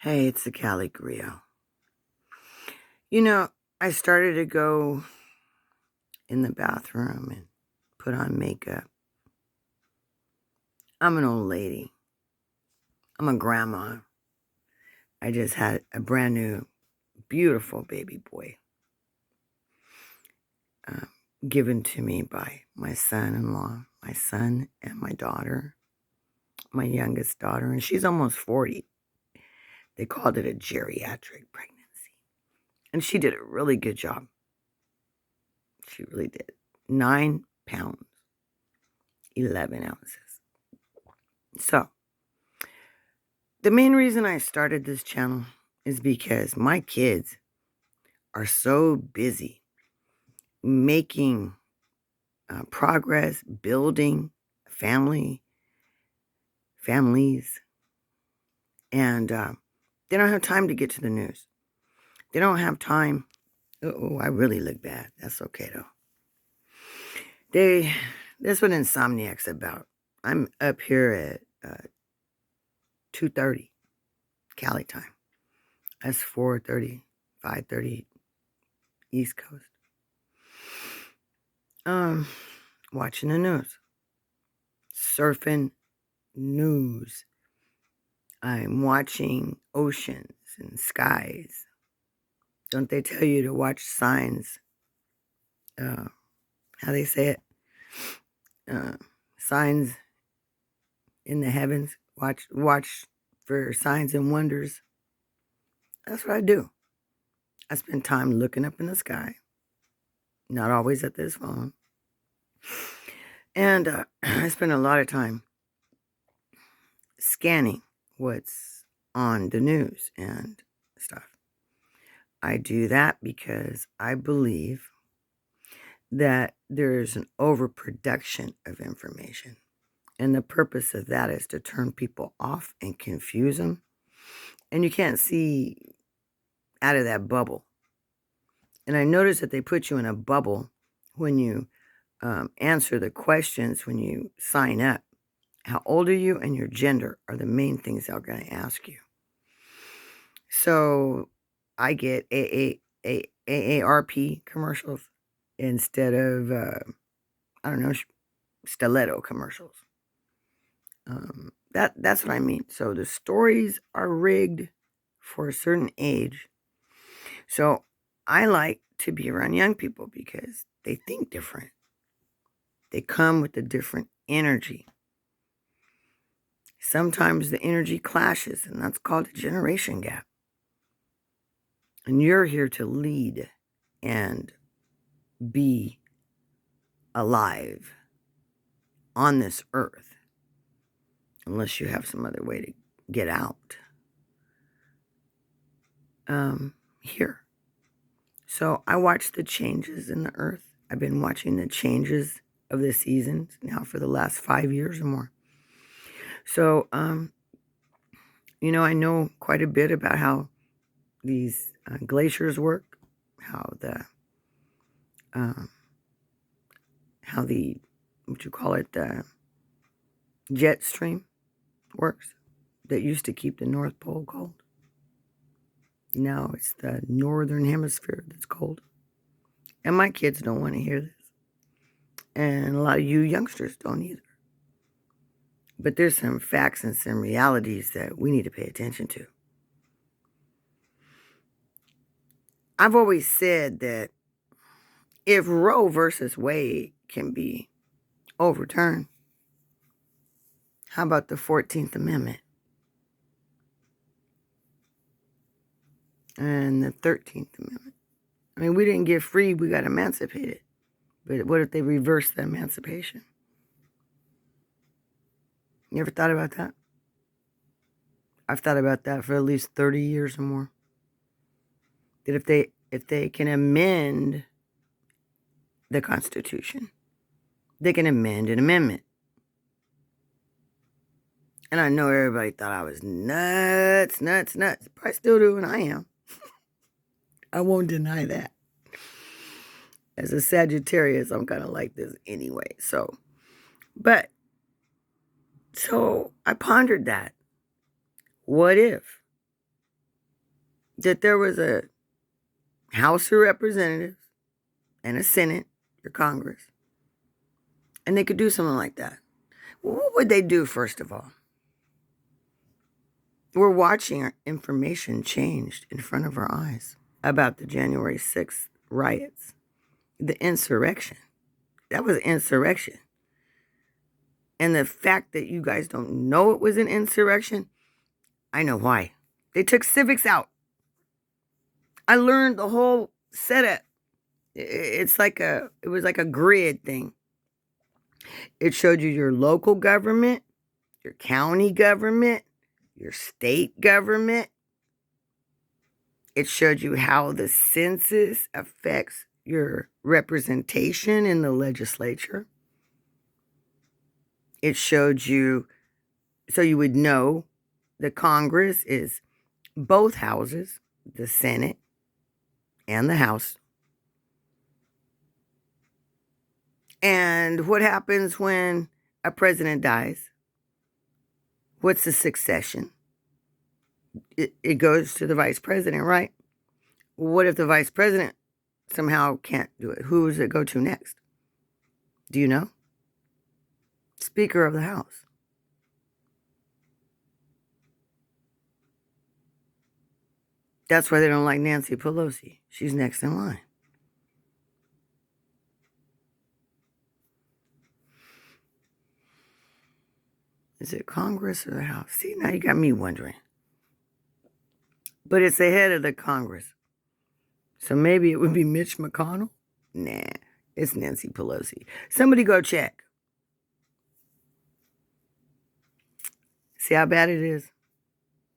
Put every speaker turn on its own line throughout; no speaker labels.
Hey, it's the CaliGriot. You know, I started to go in the bathroom and put on makeup. I'm an old lady. I'm a grandma. I just had a brand new, beautiful baby boy given to me by my son-in-law, my son and my daughter, my youngest daughter, and she's almost 40. They called it a geriatric pregnancy. And she did a really good job. She really did. 9 pounds, 11 ounces. So, the main reason I started this channel is because my kids are so busy making progress, building families, and they don't have time to get to the news. They don't have time. Oh, I really look bad. That's okay, though. That's what INSOMNIAC's about. I'm up here at 2:30 Cali time. That's 4:30, 5:30 East Coast. Watching the news. Surfing news. I'm watching oceans and skies. Don't they tell you to watch signs? How they say it? Signs in the heavens. Watch for signs and wonders. That's what I do. I spend time looking up in the sky. Not always at this phone. And I spend a lot of time scanning what's on the news and stuff. I do that because I believe that there's an overproduction of information. And the purpose of that is to turn people off and confuse them. And you can't see out of that bubble. And I notice that they put you in a bubble when you answer the questions when you sign up. How old are you and your gender are the main things they're going to ask you. So I get AARP commercials instead of, I don't know, stiletto commercials. That's what I mean. So the stories are rigged for a certain age. So I like to be around young people because they think different. They come with a different energy. Sometimes the energy clashes, and that's called a generation gap. And you're here to lead and be alive on this earth, unless you have some other way to get out. Here. So I watch the changes in the earth. I've been watching the changes of the seasons now for the last 5 years or more. So, you know, I know quite a bit about how these glaciers work, how the what you call it, the jet stream works that used to keep the North Pole cold. Now it's the northern hemisphere that's cold. And my kids don't want to hear this. And a lot of you youngsters don't either. But there's some facts and some realities that we need to pay attention to. I've always said that if Roe versus Wade can be overturned, how about the 14th Amendment and the 13th Amendment? I mean, we didn't get free, we got emancipated. But what if they reverse the emancipation? You ever thought about that? I've thought about that for at least 30 years or more. That if they can amend the Constitution, they can amend an amendment. And I know everybody thought I was nuts. Probably still do, and I am. I won't deny that. As a Sagittarius, I'm kind of like this anyway. So I pondered that. What if that there was a House of Representatives and a Senate, your Congress, and they could do something like that. Well, what would they do, first of all? We're watching our information changed in front of our eyes about the January 6th riots, the insurrection. That was insurrection. And the fact that you guys don't know it was an insurrection, I know why. They took civics out. I learned the whole setup. It was like a grid thing. It showed you your local government, your county government, your state government. It showed you how the census affects your representation in the legislature. It showed you, so you would know the Congress is both houses, the Senate and the House. And what happens when a president dies? What's the succession? It goes to the vice president, right? What if the vice president somehow can't do it? Who does it go to next? Do you know? Speaker of the House. That's why they don't like Nancy Pelosi. She's next in line. Is it Congress or the House? See, now you got me wondering. But it's the head of the Congress. So maybe it would be Mitch McConnell? Nah, it's Nancy Pelosi. Somebody go check. See how bad it is?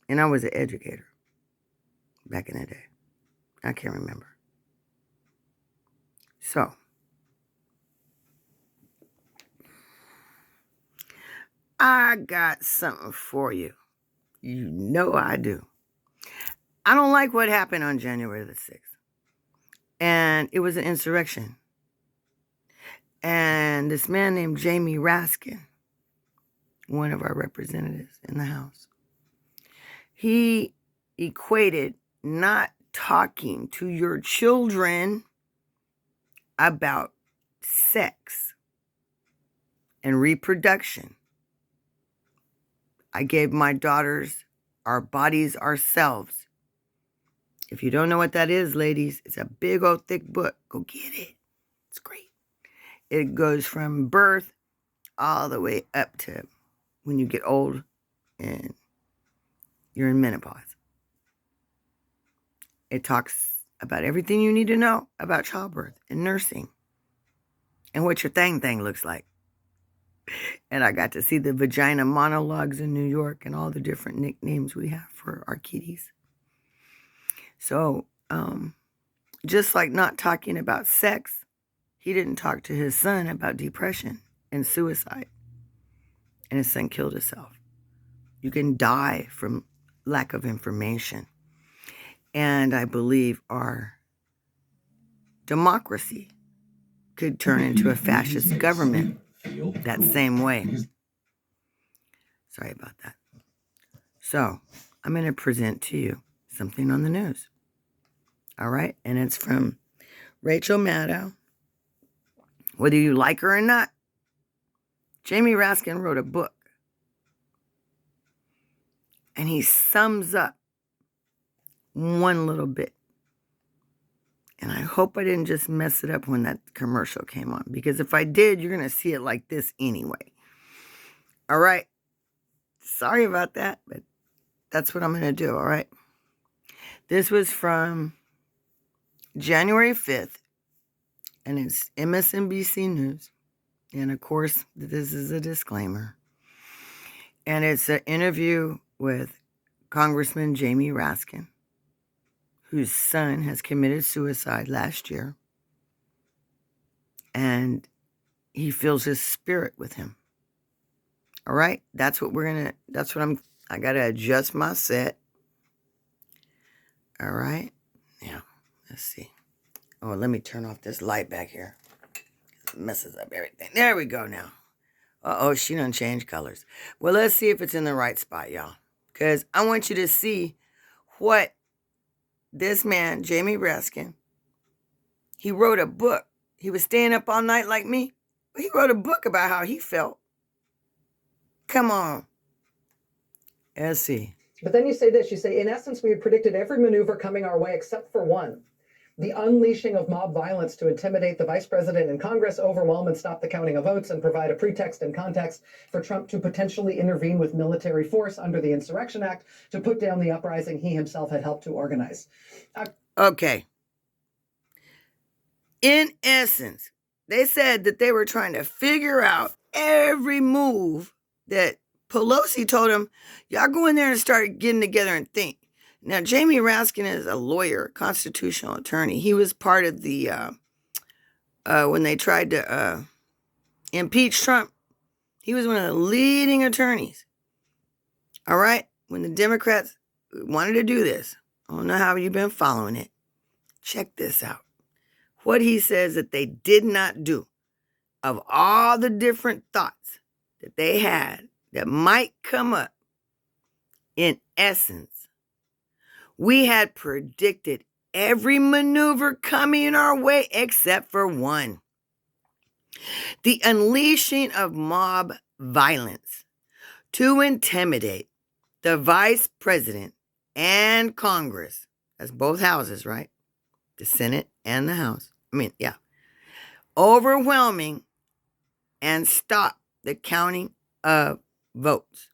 And I was an educator back in the day. I can't remember. So, I got something for you. You know I do. I don't like what happened on January the 6th. And it was an insurrection. And this man named Jamie Raskin, one of our representatives in the House, he equated not talking to your children about sex and reproduction. I gave my daughters Our Bodies, Ourselves. If you don't know what that is, ladies, it's a big old thick book. Go get it. It's great. It goes from birth all the way up to when you get old and you're in menopause. It talks about everything you need to know about childbirth and nursing and what your thing looks like. And I got to see the vagina monologues in New York and all the different nicknames we have for our kitties. So, just like not talking about sex, he didn't talk to his son about depression and suicide. And his son killed himself. You can die from lack of information. And I believe our democracy could turn into a fascist government that same way. Sorry about that. So, I'm going to present to you something on the news. All right? And it's from Rachel Maddow. Whether you like her or not, Jamie Raskin wrote a book. And he sums up one little bit. And I hope I didn't just mess it up when that commercial came on. Because if I did, you're going to see it like this anyway. All right? Sorry about that, but that's what I'm going to do, all right? This was from January 5th, and it's MSNBC News. And, of course, this is a disclaimer. And it's an interview with Congressman Jamie Raskin, whose son has committed suicide last year. And he feels his spirit with him. All right? I got to adjust my set. All right? Now, let's see. Oh, let me turn off this light back here. It messes up everything. There we go now. Uh-oh, she done changed colors. Well, let's see if it's in the right spot, y'all. Because I want you to see what this man, Jamie Raskin, he wrote a book. He was staying up all night like me. He wrote a book about how he felt. Come on. Let's see.
But then you say this, you say, in essence, we had predicted every maneuver coming our way except for one. The unleashing of mob violence to intimidate the vice president and Congress, overwhelm and stop the counting of votes, and provide a pretext and context for Trump to potentially intervene with military force under the Insurrection Act to put down the uprising he himself had helped to organize.
Okay. In essence, they said that they were trying to figure out every move that Pelosi told them, y'all go in there and start getting together and think. Now, Jamie Raskin is a lawyer, constitutional attorney. He was part of the, when they tried to impeach Trump, he was one of the leading attorneys. All right? When the Democrats wanted to do this, I don't know how you've been following it. Check this out. What he says that they did not do, of all the different thoughts that they had that might come up, in essence, we had predicted every maneuver coming our way except for one. The unleashing of mob violence to intimidate the vice president and Congress. That's both houses, right? The Senate and the House. Overwhelming and stop the counting of votes.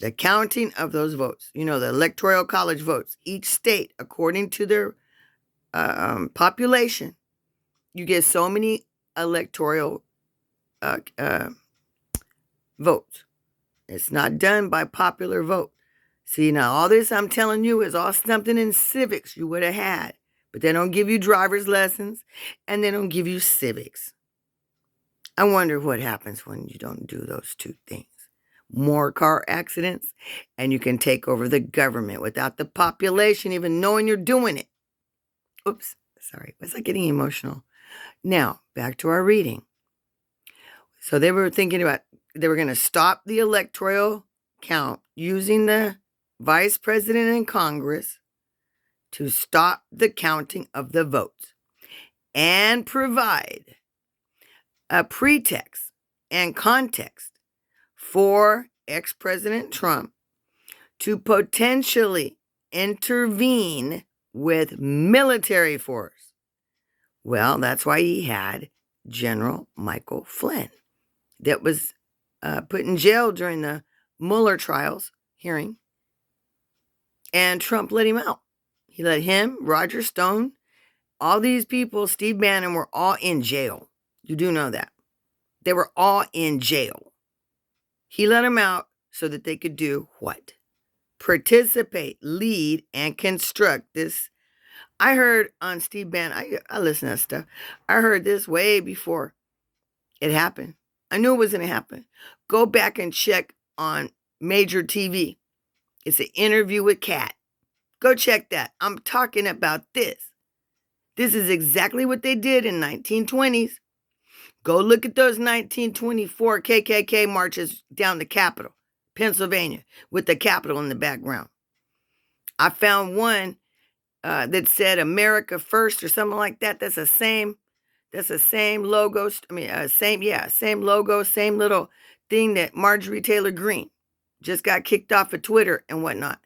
The counting of those votes, the electoral college votes, each state, according to their population, you get so many electoral votes. It's not done by popular vote. See, now all this I'm telling you is all something in civics you would have had, but they don't give you driver's lessons and they don't give you civics. I wonder what happens when you don't do those two things. More car accidents, and you can take over the government without the population even knowing you're doing it. Oops, sorry. Was I getting emotional? Now, back to our reading. So they were thinking about, they were going to stop the electoral count using the vice president and Congress to stop the counting of the votes and provide a pretext and context for ex-President Trump to potentially intervene with military force. Well, that's why he had General Michael Flynn that was put in jail during the Mueller trials hearing. And Trump let him out. He let him, Roger Stone, all these people, Steve Bannon, were all in jail. You do know that. They were all in jail. He let them out so that they could do what? Participate, lead, and construct this. I heard on Steve Bannon, I listen to that stuff. I heard this way before it happened. I knew it was going to happen. Go back and check on Major TV. It's an interview with Kat. Go check that. I'm talking about this. This is exactly what they did in 1920s. Go look at those 1924 KKK marches down the Capitol, Pennsylvania, with the Capitol in the background. I found one that said America First or something like that. That's the same logo. Same logo, same little thing that Marjorie Taylor Greene just got kicked off of Twitter and whatnot.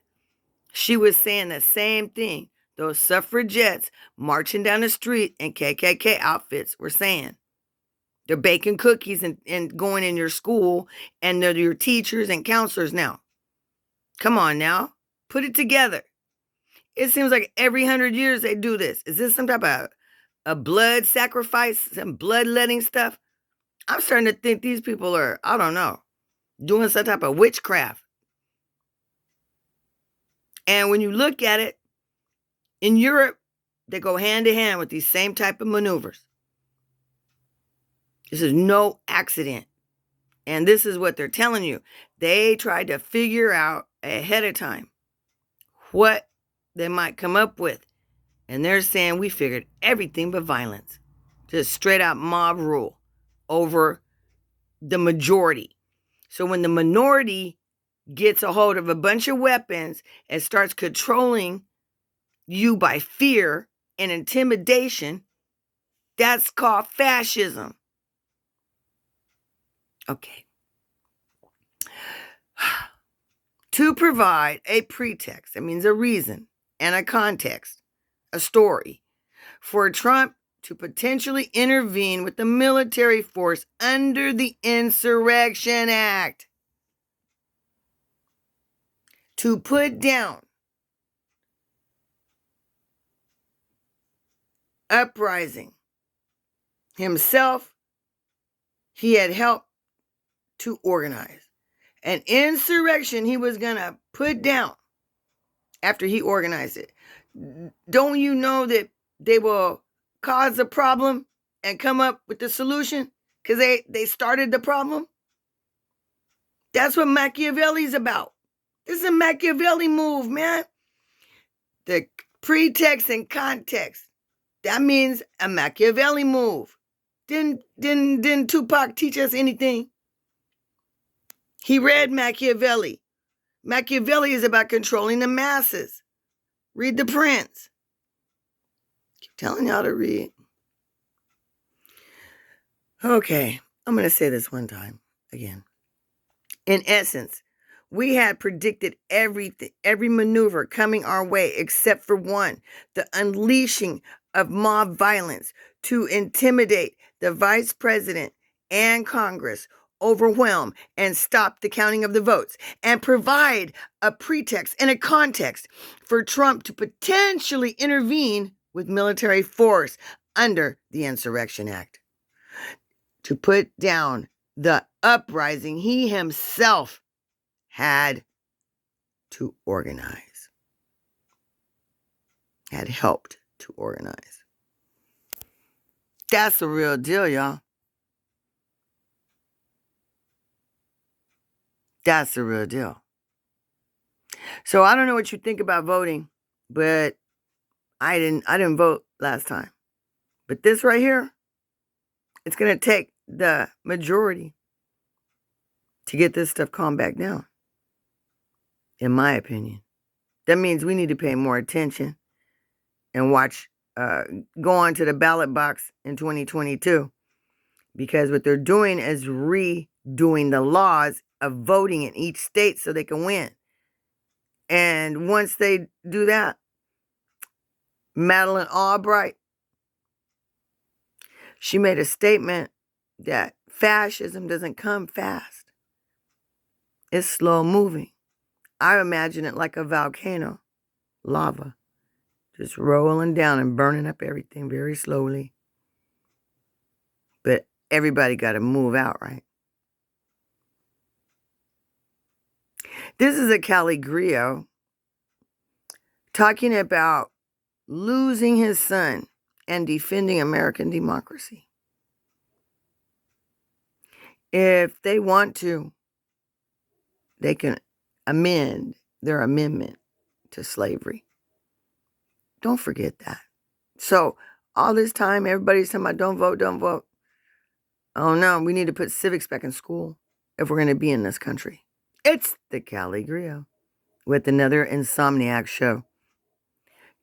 She was saying the same thing. Those suffragettes marching down the street in KKK outfits were saying. They're baking cookies and going in your school, and they're your teachers and counselors now. Come on now. Put it together. It seems like every 100 years they do this. Is this some type of a blood sacrifice, some bloodletting stuff? I'm starting to think these people are, I don't know, doing some type of witchcraft. And when you look at it, in Europe, they go hand to hand with these same type of maneuvers. This is no accident. And this is what they're telling you. They tried to figure out ahead of time what they might come up with. And they're saying we figured everything but violence. Just straight out mob rule over the majority. So when the minority gets a hold of a bunch of weapons and starts controlling you by fear and intimidation, that's called fascism. Okay. To provide a pretext, that means a reason and a context, a story, for Trump to potentially intervene with the military force under the Insurrection Act to put down uprising. Himself, he had helped to organize an insurrection he was going to put down after he organized it. Don't you know that they will cause a problem and come up with the solution because they started the problem? That's what Machiavelli's about. This is a Machiavelli move, man. The pretext and context. That means a Machiavelli move. Didn't Tupac teach us anything? He read Machiavelli. Machiavelli is about controlling the masses. Read The Prince. Keep telling y'all to read. Okay, I'm going to say this one time again. In essence, we had predicted every maneuver coming our way except for one, the unleashing of mob violence to intimidate the vice president and Congress, overwhelm and stop the counting of the votes, and provide a pretext and a context for Trump to potentially intervene with military force under the Insurrection Act to put down the uprising he himself had to organize, had helped to organize. That's the real deal, y'all. That's the real deal. So I don't know what you think about voting, but I didn't vote last time. But this right here, it's going to take the majority to get this stuff calmed back down, in my opinion. That means we need to pay more attention and watch, go on to the ballot box in 2022, because what they're doing is redoing the laws of voting in each state so they can win. And once they do that, Madeleine Albright, she made a statement that fascism doesn't come fast. It's slow moving. I imagine it like a volcano, lava, just rolling down and burning up everything very slowly. But everybody got to move out, right? This is a CaliGriot talking about losing his son and defending American democracy. If they want to, they can amend their amendment to slavery. Don't forget that. So all this time, everybody's talking about don't vote, don't vote. Oh no, we need to put civics back in school if we're going to be in this country. It's the CaliGriot with another INSOMNIAC show.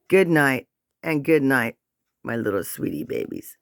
Good night, and good night, my little sweetie babies.